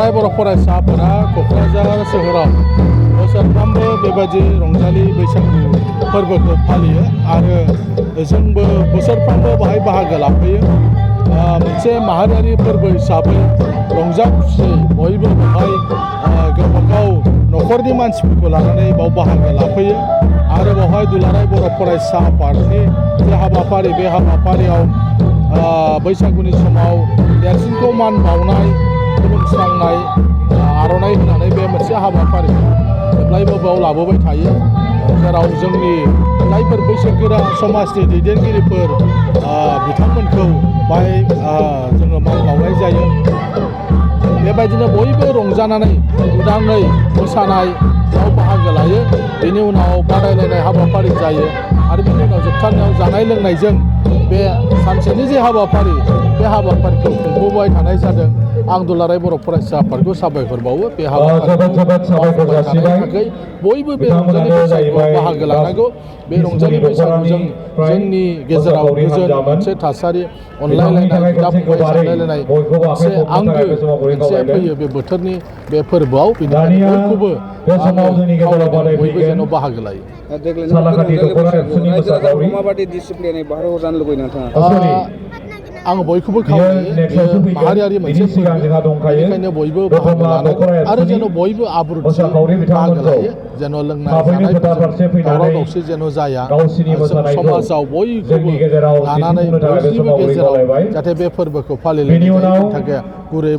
दुलाराय बर' फरायसाफोरा क'क्राझार सोहोराव बोसोरफ्रोमबो बेबायदि रंजालि बैसागु फोरबोखौ फालियो आरो जोंबो बोसोरफ्रोमबो बाहाय बाहागो लाफैयो। मोनसे माहारियारि फोरबो हिसाबै रंजा खुसि बयबो बेवहाय गावबागाव न'खरनि मानसिफोरखौ लानानै बाव बाहागो लाफैयो आरो बेवहाय दुलाराय बर' फरायसा आफादनि जे हाबाफारि बे हाबाफारियाव बैसागुनि समाव देरसिनखौ मान बावनाय खुलुमस्रांनाय आर'नाइ होनानै बे मोनसे हाबाफारि जेब्लायबो बेयाव लाबोबाय थायो जेराव जोंनि जायफोर बैसोगोरा समाजनि दैदेनगिरिफोर बिथांमोनखौ बाहाय जोङो मान बावनाय जायो। बेबायदिनो बयबो रंजानानै उदाङै मोसानायाव बाहागो लायो। बेनि उनाव बादायलायनाय हाबाफारि जायो आरो बेनि उनाव जोबथारनायाव जानाय लोंनायजों बे सानसेनि जे हाबाफारि बे हाबाफारिखौ खुंबोबाय थानाय जादों। आं दुलाराय बर' फरायसा आफादखौ साबायखर बावो बे हाबाफारिखौ मावफुंबाय थानायनि थाखाय बयबो बे रंजालि बैसागुआव बाहागो लानांगौ। बे रंजालि बैसागुजों जोंनि गेजेराव गोजोन मोनसे थासारि अनलायलायनाय बिदा फंबाय सानलायलायनाय मोनसे आंगो मोनसे फैयो बे बोथोरनि बे फोरबोआव। बेनिखायनो बयखौबो खावलायदों बयबो जेन' बाहागो लायो। माबायदि डिसिप्लिनै बारहोहरजानो लुबैयो नोंथाङा? आं बयखौबो खावलायो बे माहारियारि मोनसे फोरबो बेनिखायनो बयबो बाहागो लानांगौ आरो जेन' बयबो आब्रुथि बाहागो लायो जेन' लोंनाय जानायफोरजों दावराव दावसि जेन' जाया। जों समाजाव बयखौबो लानानै बयनिबो गेजेराव जाहाथे बे फोरबोखौ फालिलायनाय जायो बेनि थाखाय गुरै